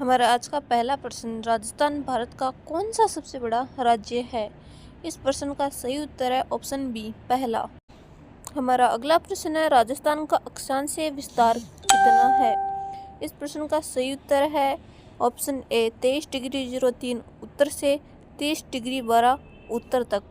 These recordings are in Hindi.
हमारा आज का पहला प्रश्न, राजस्थान भारत का कौन सा सबसे बड़ा राज्य है? इस प्रश्न का सही उत्तर है ऑप्शन बी, पहला। हमारा अगला प्रश्न है, राजस्थान का अक्षांशीय विस्तार कितना है? इस प्रश्न का सही उत्तर है ऑप्शन ए, 23.03 उत्तर से 30.12 उत्तर तक।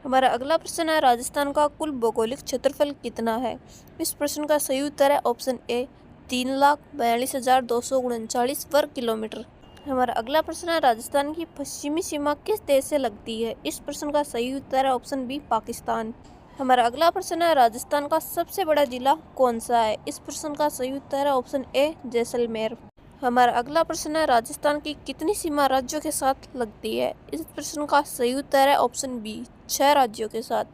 हमारा अगला प्रश्न है, राजस्थान का कुल भौगोलिक क्षेत्रफल कितना है? इस प्रश्न का सही उत्तर है ऑप्शन ए, 3,42,239 वर्ग किलोमीटर। हमारा अगला प्रश्न है, राजस्थान की पश्चिमी सीमा किस देश से लगती है? इस प्रश्न का सही उत्तर है ऑप्शन बी, पाकिस्तान। हमारा अगला प्रश्न है, राजस्थान का सबसे बड़ा जिला कौन सा है? इस प्रश्न का सही उत्तर है ऑप्शन ए, जैसलमेर। हमारा अगला प्रश्न है, राजस्थान की कितनी सीमा राज्यों के साथ लगती है? इस प्रश्न का सही उत्तर है ऑप्शन बी, 6 राज्यों के साथ।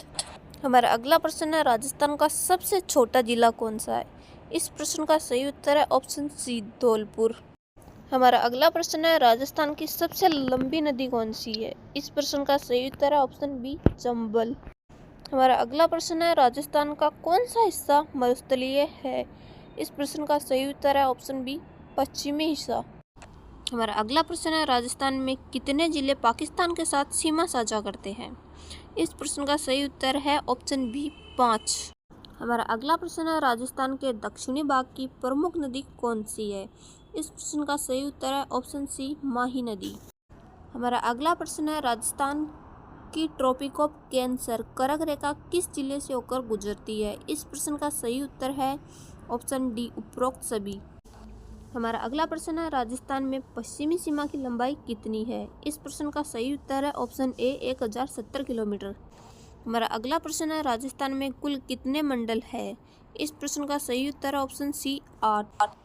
हमारा अगला प्रश्न है, राजस्थान का सबसे छोटा जिला कौन सा है? इस प्रश्न का सही उत्तर है ऑप्शन सी, धौलपुर। हमारा अगला प्रश्न है, राजस्थान की सबसे लंबी नदी कौन सी है? इस प्रश्न का सही उत्तर है ऑप्शन बी, चंबल। हमारा अगला प्रश्न है, राजस्थान का कौन सा हिस्सा मरुस्थलीय है? इस प्रश्न का सही उत्तर है ऑप्शन बी, पश्चिमी हिस्सा। हमारा अगला प्रश्न है, राजस्थान में कितने जिले पाकिस्तान के साथ सीमा साझा करते हैं? इस प्रश्न का सही उत्तर है ऑप्शन बी, 5। हमारा अगला प्रश्न है, राजस्थान के दक्षिणी भाग की प्रमुख नदी कौन सी है? इस प्रश्न का सही उत्तर है ऑप्शन सी, माही नदी। हमारा अगला प्रश्न है, राजस्थान की ट्रॉपिक ऑफ कैंसर कर्क रेखा किस जिले से होकर गुजरती है? इस प्रश्न का सही उत्तर है ऑप्शन डी, उपरोक्त सभी। हमारा अगला प्रश्न है, राजस्थान में पश्चिमी सीमा की लंबाई कितनी है? इस प्रश्न का सही उत्तर है ऑप्शन ए, 1070 किलोमीटर। हमारा अगला प्रश्न है, राजस्थान में कुल कितने मंडल है? इस प्रश्न का सही उत्तर है ऑप्शन सी, 8।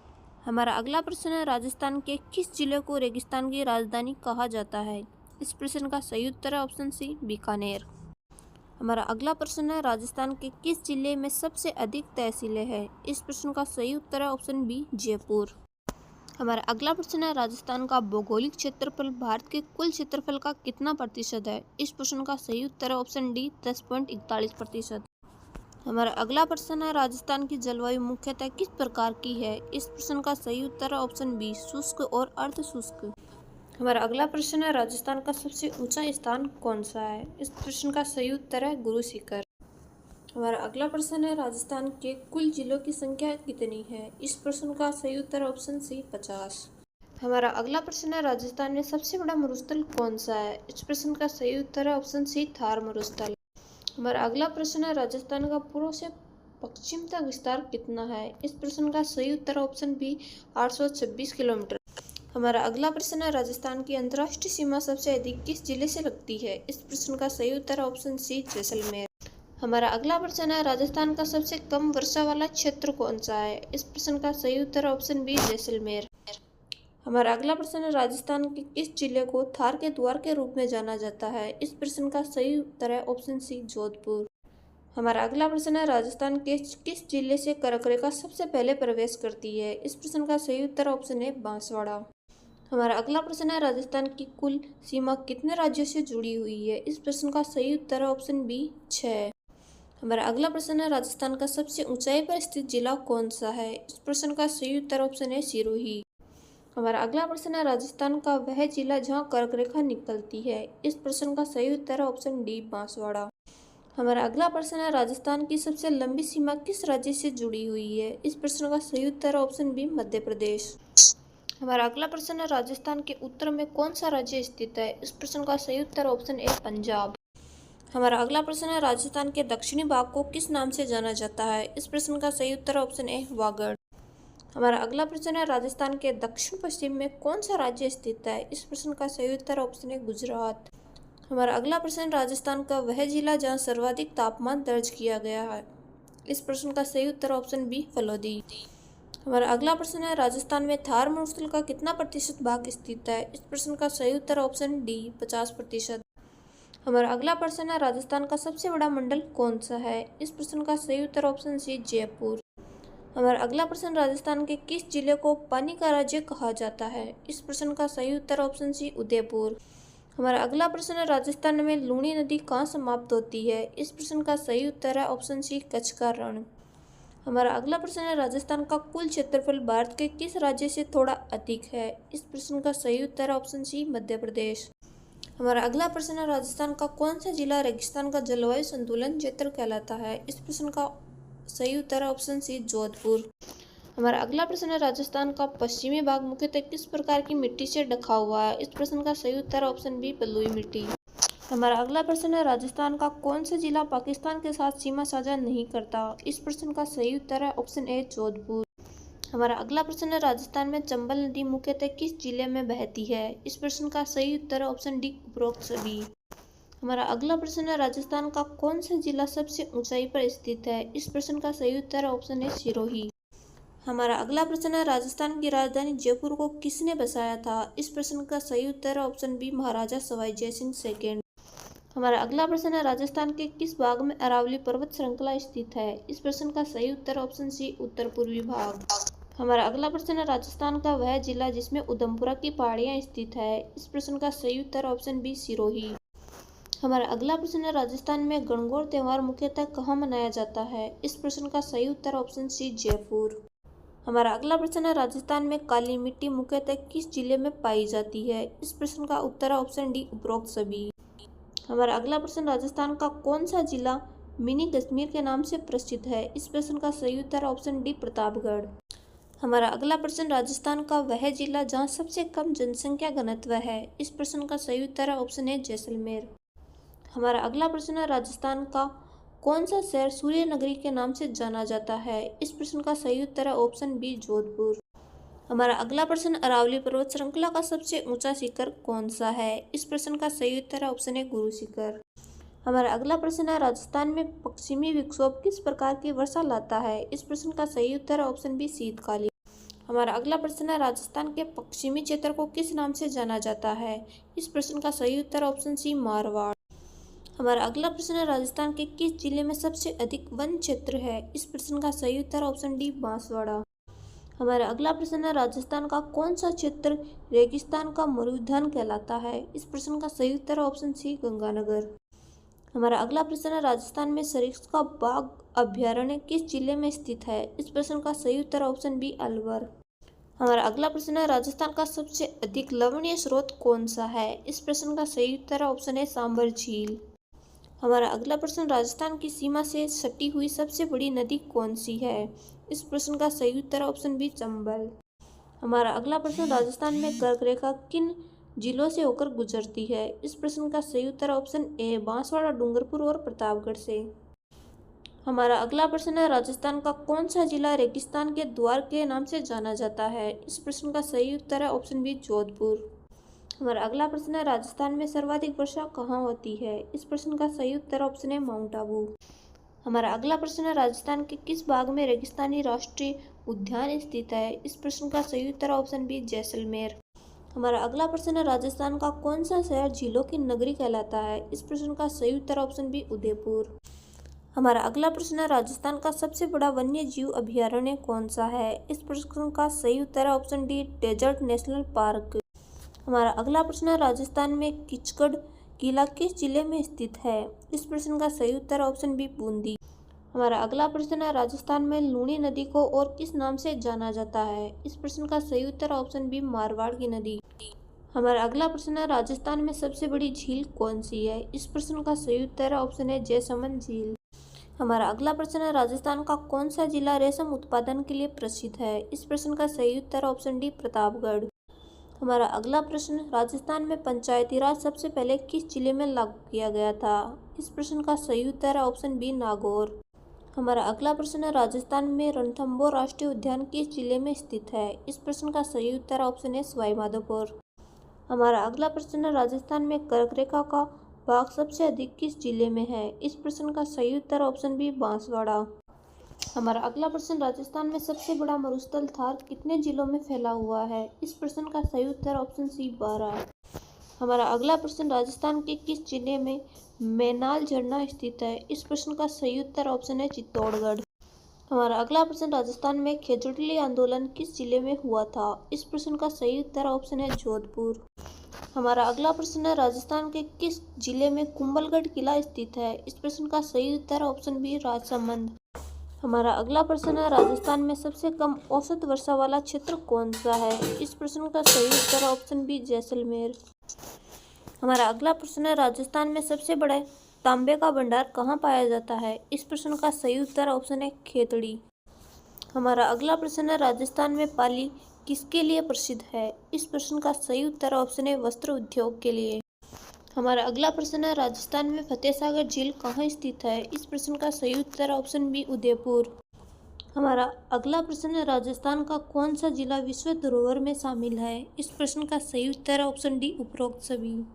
हमारा अगला प्रश्न है, राजस्थान के किस जिले को रेगिस्तान की राजधानी कहा जाता है? इस प्रश्न का सही उत्तर है ऑप्शन सी, बीकानेर। हमारा अगला प्रश्न है, राजस्थान के किस जिले में सबसे अधिक तहसीलें हैं? इस प्रश्न का सही उत्तर है ऑप्शन बी, जयपुर। हमारा अगला प्रश्न है, राजस्थान का भौगोलिक क्षेत्रफल भारत के कुल क्षेत्रफल का कितना प्रतिशत है? इस प्रश्न का सही उत्तर है ऑप्शन डी, 10.41%। हमारा अगला प्रश्न है, राजस्थान की जलवायु मुख्यतः किस प्रकार की है? इस प्रश्न का सही उत्तर है ऑप्शन बी, शुष्क और अर्ध शुष्क। हमारा अगला प्रश्न है, राजस्थान का सबसे ऊंचा स्थान कौन सा है? इस प्रश्न का सही उत्तर है गुरु शिखर। हमारा अगला प्रश्न है, राजस्थान के कुल जिलों की संख्या कितनी है? इस प्रश्न का सही उत्तर है ऑप्शन सी, 50। हमारा अगला प्रश्न है, राजस्थान में सबसे बड़ा मरुस्थल कौन सा है? इस प्रश्न का सही उत्तर है ऑप्शन सी, थार मरुस्थल। हमारा अगला प्रश्न है, राजस्थान का पूर्व से पश्चिम तक विस्तार कितना है? इस प्रश्न का सही उत्तर है ऑप्शन बी, 826 किलोमीटर। हमारा अगला प्रश्न है, राजस्थान की अंतर्राष्ट्रीय सीमा सबसे अधिक किस जिले से लगती है? इस प्रश्न का सही उत्तर है ऑप्शन सी, जैसलमेर। हमारा अगला प्रश्न है, राजस्थान का सबसे कम वर्षा वाला क्षेत्र कौन सा है? इस प्रश्न का सही उत्तर है ऑप्शन बी, जैसलमेर। हमारा अगला प्रश्न है, राजस्थान के किस जिले को थार के द्वार के रूप में जाना जाता है? इस प्रश्न का सही उत्तर है ऑप्शन सी, जोधपुर। हमारा अगला प्रश्न है, राजस्थान के किस जिले से कर्क रेखा सबसे पहले प्रवेश करती है? इस प्रश्न का सही उत्तर ऑप्शन है, बांसवाड़ा। हमारा अगला प्रश्न है, राजस्थान की कुल सीमा कितने राज्यों से जुड़ी हुई है? इस प्रश्न का सही उत्तर है ऑप्शन बी, 6। हमारा अगला प्रश्न है, राजस्थान का सबसे ऊंचाई पर स्थित जिला कौन सा है? इस प्रश्न का सही उत्तर ऑप्शन है, सिरोही। हमारा अगला प्रश्न है, राजस्थान का वह जिला जहां कर्क रेखा निकलती है? इस प्रश्न का सही उत्तर है ऑप्शन डी, बांसवाड़ा। हमारा अगला प्रश्न है, राजस्थान की सबसे लंबी सीमा किस राज्य से जुड़ी हुई है? इस प्रश्न का सही उत्तर है ऑप्शन बी, मध्य प्रदेश। हमारा अगला प्रश्न है, राजस्थान के उत्तर में कौन सा राज्य स्थित है? इस प्रश्न का सही उत्तर ऑप्शन ए, पंजाब। हमारा अगला प्रश्न है, राजस्थान के दक्षिणी भाग को किस नाम से जाना जाता है? इस प्रश्न का सही उत्तर ऑप्शन ए, वागड़। हमारा अगला प्रश्न है, राजस्थान के दक्षिण पश्चिम में कौन सा राज्य स्थित है? इस प्रश्न का सही उत्तर ऑप्शन ए, गुजरात। हमारा अगला प्रश्न, राजस्थान का वह जिला जहां सर्वाधिक तापमान दर्ज किया गया है? इस प्रश्न का सही उत्तर ऑप्शन बी, फलोदी। हमारा अगला प्रश्न है, राजस्थान में थार मरुस्थल का कितना प्रतिशत भाग स्थित है? इस प्रश्न का सही उत्तर ऑप्शन डी, 50%। हमारा अगला प्रश्न है, राजस्थान का सबसे बड़ा मंडल कौन सा है? इस प्रश्न का सही उत्तर ऑप्शन सी, जयपुर। हमारा अगला प्रश्न, राजस्थान के किस जिले को पानी का राज्य कहा जाता है? इस प्रश्न का सही उत्तर ऑप्शन सी, उदयपुर। हमारा अगला प्रश्न है, राजस्थान में लूणी नदी कहाँ समाप्त होती है? इस प्रश्न का सही उत्तर है ऑप्शन सी, कच्छ का रण। हमारा अगला प्रश्न है, राजस्थान का कुल क्षेत्रफल भारत के किस राज्य से थोड़ा अधिक है? इस प्रश्न का सही उत्तर है ऑप्शन सी, मध्य प्रदेश। हमारा अगला प्रश्न है, राजस्थान का कौन सा जिला रेगिस्तान का जलवायु संतुलन क्षेत्र कहलाता है? इस प्रश्न का सही उत्तर है ऑप्शन सी, जोधपुर। हमारा अगला प्रश्न है, राजस्थान का पश्चिमी भाग मुख्यतः किस प्रकार की मिट्टी से ढका हुआ है? इस प्रश्न का सही उत्तर है ऑप्शन बी, बलुई मिट्टी। हमारा अगला प्रश्न है, राजस्थान का कौन सा जिला पाकिस्तान के साथ सीमा साझा नहीं करता? इस प्रश्न का सही उत्तर है ऑप्शन ए, जोधपुर। हमारा अगला प्रश्न है, राजस्थान में चंबल नदी मुख्यतः किस जिले में बहती है? इस प्रश्न का सही उत्तर है ऑप्शन डी, उपरोक्त सभी। हमारा अगला प्रश्न है, राजस्थान का कौन सा जिला सबसे ऊंचाई पर स्थित है? इस प्रश्न का सही उत्तर है ऑप्शन ए, सिरोही। हमारा अगला प्रश्न है, राजस्थान की राजधानी जयपुर को किसने बसाया था? इस प्रश्न का सही उत्तर है ऑप्शन बी, महाराजा सवाई जय सिंह सेकेंड। हमारा अगला प्रश्न है, राजस्थान के किस भाग में अरावली पर्वत श्रृंखला स्थित है? इस प्रश्न का सही उत्तर ऑप्शन सी, उत्तर पूर्वी भाग। हमारा अगला प्रश्न है, राजस्थान का वह जिला जिसमें उधमपुरा की पहाड़ियां स्थित है? इस प्रश्न का सही उत्तर ऑप्शन बी, सिरोही। हमारा अगला प्रश्न है, राजस्थान में गणगौर त्योहार मुख्यतः कहाँ मनाया जाता है? इस प्रश्न का सही उत्तर ऑप्शन सी, जयपुर। हमारा अगला प्रश्न है, राजस्थान में काली मिट्टी मुख्यतः किस जिले में पाई जाती है? इस प्रश्न का उत्तर है ऑप्शन डी, उपरोक्त सभी। हमारा अगला प्रश्न, राजस्थान का कौन सा जिला मिनी कश्मीर के नाम से प्रसिद्ध है? इस प्रश्न का सही उत्तर ऑप्शन डी, प्रतापगढ़। हमारा अगला प्रश्न, राजस्थान का वह जिला जहां सबसे कम जनसंख्या घनत्व है? इस प्रश्न का सही उत्तर है ऑप्शन ए, जैसलमेर। हमारा अगला प्रश्न है, राजस्थान का कौन सा शहर सूर्य नगरी के नाम से जाना जाता है? इस प्रश्न का सही उत्तर है ऑप्शन बी, जोधपुर। हमारा अगला प्रश्न, अरावली पर्वत श्रृंखला का सबसे ऊंचा शिखर कौन सा है? इस प्रश्न का सही उत्तर है ऑप्शन ए, गुरु शिखर। हमारा अगला प्रश्न है, राजस्थान में पश्चिमी विक्षोभ किस प्रकार की वर्षा लाता है? इस प्रश्न का सही उत्तर है ऑप्शन बी, शीतकालीन। हमारा अगला प्रश्न है, राजस्थान के पश्चिमी क्षेत्र को किस नाम से जाना जाता है? इस प्रश्न का सही उत्तर ऑप्शन सी, मारवाड़। हमारा अगला प्रश्न है, राजस्थान के किस जिले में सबसे अधिक वन क्षेत्र है? इस प्रश्न का सही उत्तर ऑप्शन डी, बांसवाड़ा। हमारा अगला प्रश्न है, राजस्थान का कौन सा क्षेत्र रेगिस्तान का मरुधन कहलाता है? इस प्रश्न का सही उत्तर ऑप्शन सी, गंगानगर। हमारा अगला प्रश्न है, राजस्थान में सरिस्का बाघ अभ्यारण्य किस जिले में स्थित है? इस प्रश्न का सही उत्तर ऑप्शन बी, अलवर। हमारा अगला प्रश्न है, राजस्थान का सबसे अधिक लवणीय स्रोत कौन सा है? इस प्रश्न का सही उत्तर ऑप्शन है, सांबर झील। हमारा अगला प्रश्न, राजस्थान की सीमा से सटी हुई सबसे बड़ी नदी कौन सी है? इस प्रश्न का सही उत्तर ऑप्शन बी, चंबल। हमारा अगला प्रश्न, राजस्थान में कर्क रेखा किन जिलों से होकर गुजरती है? इस प्रश्न का सही उत्तर ऑप्शन ए, बांसवाड़ा, डूंगरपुर और प्रतापगढ़ से। हमारा अगला प्रश्न है, राजस्थान का कौन सा जिला रेगिस्तान के द्वार के नाम से जाना जाता है? इस प्रश्न का सही उत्तर है ऑप्शन बी, जोधपुर। हमारा अगला प्रश्न है, राजस्थान में सर्वाधिक वर्षा कहाँ होती है? इस प्रश्न का सही उत्तर ऑप्शन है, माउंट आबू। हमारा अगला प्रश्न है, राजस्थान के किस भाग में रेगिस्तानी राष्ट्रीय उद्यान स्थित है? इस प्रश्न का सही उत्तर ऑप्शन बी, जैसलमेर। हमारा अगला प्रश्न है, राजस्थान का कौन सा शहर झीलों की नगरी कहलाता है? इस प्रश्न का सही उत्तर ऑप्शन बी, उदयपुर। हमारा अगला प्रश्न है, राजस्थान का सबसे बड़ा वन्य जीव अभ्यारण्य कौन सा है? इस प्रश्न का सही उत्तर है option D, desert national park. हमारा अगला प्रश्न है, राजस्थान में किचगढ़ किला किस जिले में स्थित है? इस प्रश्न का सही उत्तर ऑप्शन बी, बूंदी। हमारा अगला प्रश्न है, राजस्थान में लूणी नदी को और किस नाम से जाना जाता है? इस प्रश्न का सही उत्तर ऑप्शन बी, मारवाड़ की नदी। हमारा अगला प्रश्न है, राजस्थान में सबसे बड़ी झील कौन सी है? इस प्रश्न का सही उत्तर है ऑप्शन है, जयसमंद झील। हमारा अगला प्रश्न है, राजस्थान का कौन सा जिला रेशम उत्पादन के लिए प्रसिद्ध है? इस प्रश्न का सही उत्तर ऑप्शन डी, प्रतापगढ़। हमारा अगला प्रश्न, राजस्थान में पंचायती राज सबसे पहले किस जिले में लागू किया गया था? इस प्रश्न का सही उत्तर है ऑप्शन बी, नागौर। हमारा अगला प्रश्न है, राजस्थान में रणथंभौर राष्ट्रीय उद्यान किस जिले में स्थित है? इस प्रश्न का सही उत्तर ऑप्शन है, सवाईमाधोपुर। हमारा अगला प्रश्न है, राजस्थान में कर्क रेखा का भाग सबसे अधिक किस जिले में है? इस प्रश्न का सही उत्तर ऑप्शन बी, बांसवाड़ा। हमारा अगला प्रश्न, राजस्थान में सबसे बड़ा मरुस्थल थार कितने जिलों में फैला हुआ है? इस प्रश्न का सही उत्तर ऑप्शन सी, 12। हमारा अगला प्रश्न, राजस्थान के किस जिले में मैनाल झरना स्थित है? इस प्रश्न का सही उत्तर ऑप्शन है, चित्तौड़गढ़। हमारा अगला प्रश्न, राजस्थान में खेजड़ली आंदोलन किस जिले में हुआ था? इस प्रश्न का सही उत्तर ऑप्शन है, जोधपुर। हमारा अगला प्रश्न है, राजस्थान के किस जिले में कुंभलगढ़ किला स्थित है? इस प्रश्न का सही उत्तर ऑप्शन बी, राजसमंद। हमारा अगला प्रश्न है, राजस्थान में सबसे कम औसत वर्षा वाला क्षेत्र कौन सा है? इस प्रश्न का सही उत्तर है ऑप्शन बी जैसलमेर। हमारा अगला प्रश्न है, राजस्थान में सबसे बड़ा तांबे का भंडार कहाँ पाया जाता है? इस प्रश्न का सही उत्तर ऑप्शन है खेतड़ी। हमारा अगला प्रश्न है, राजस्थान में पाली किसके लिए प्रसिद्ध है? इस प्रश्न का सही उत्तर ऑप्शन है वस्त्र उद्योग के लिए। हमारा अगला प्रश्न है, राजस्थान में फतेह सागर झील कहाँ स्थित है? इस प्रश्न का सही उत्तर ऑप्शन बी उदयपुर। हमारा अगला प्रश्न है, राजस्थान का कौन सा जिला विश्व धरोहर में शामिल है? इस प्रश्न का सही उत्तर है ऑप्शन डी उपरोक्त सभी।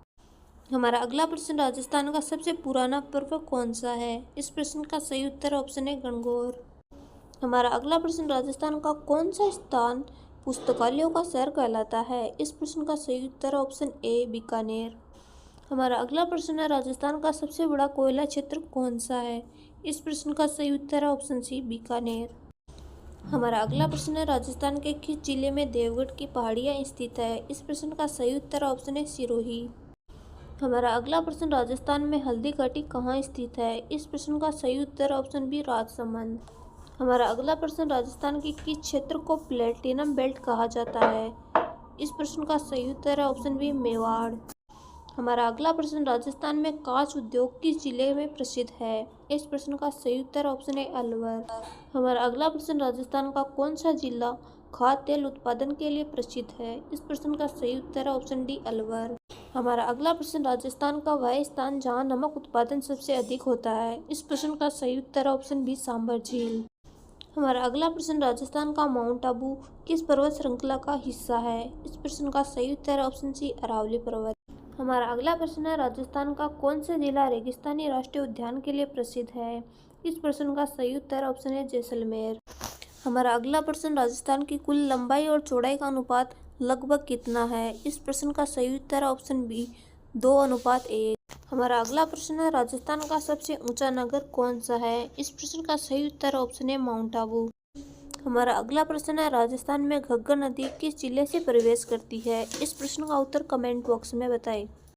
हमारा अगला प्रश्न, राजस्थान का सबसे पुराना पर्व कौन सा है? इस प्रश्न का सही उत्तर ऑप्शन है गणगौर। हमारा अगला प्रश्न, राजस्थान का कौन सा स्थान पुस्तकालयों का शहर कहलाता है? इस प्रश्न का सही उत्तर ऑप्शन ए बीकानेर। हमारा अगला प्रश्न है, राजस्थान का सबसे बड़ा कोयला क्षेत्र कौन सा है? इस प्रश्न का सही उत्तर है ऑप्शन सी बीकानेर। हमारा अगला प्रश्न है, राजस्थान के किस जिले में देवगढ़ की पहाड़ियाँ स्थित है? इस प्रश्न का सही उत्तर ऑप्शन है सिरोही। हमारा अगला प्रश्न, राजस्थान में हल्दी घाटी कहाँ स्थित है? इस प्रश्न का सही उत्तर ऑप्शन बी राजसमंद। हमारा अगला प्रश्न, राजस्थान के किस क्षेत्र को प्लेटिनम बेल्ट कहा जाता है? इस प्रश्न का सही उत्तर है ऑप्शन बी मेवाड़। हमारा अगला प्रश्न, राजस्थान में कांच उद्योग किस जिले में प्रसिद्ध है? इस प्रश्न का सही उत्तर ऑप्शन है अलवर। हमारा अगला प्रश्न, राजस्थान का कौन सा जिला खाद्य तेल उत्पादन के लिए प्रसिद्ध है? इस प्रश्न का सही उत्तर है ऑप्शन डी अलवर। हमारा अगला प्रश्न, राजस्थान का वह स्थान जहां नमक उत्पादन सबसे अधिक होता है? इस प्रश्न का सही उत्तर है ऑप्शन बी सांभर झील। हमारा अगला प्रश्न, राजस्थान का माउंट आबू किस पर्वत श्रृंखला का हिस्सा है? इस प्रश्न का सही उत्तर है ऑप्शन सी अरावली पर्वत। हमारा अगला प्रश्न है, राजस्थान का कौन सा जिला रेगिस्तानी राष्ट्रीय उद्यान के लिए प्रसिद्ध है? इस प्रश्न का सही उत्तर ऑप्शन है जैसलमेर। हमारा अगला प्रश्न, राजस्थान की कुल लंबाई और चौड़ाई का अनुपात लगभग कितना है? इस प्रश्न का सही उत्तर ऑप्शन बी 2:1। हमारा अगला प्रश्न है, राजस्थान का सबसे ऊंचा नगर कौन सा है? इस प्रश्न का सही उत्तर ऑप्शन है माउंट आबू। हमारा अगला प्रश्न है, राजस्थान में घग्गर नदी किस जिले से प्रवेश करती है? इस प्रश्न का उत्तर कमेंट बॉक्स में बताएं।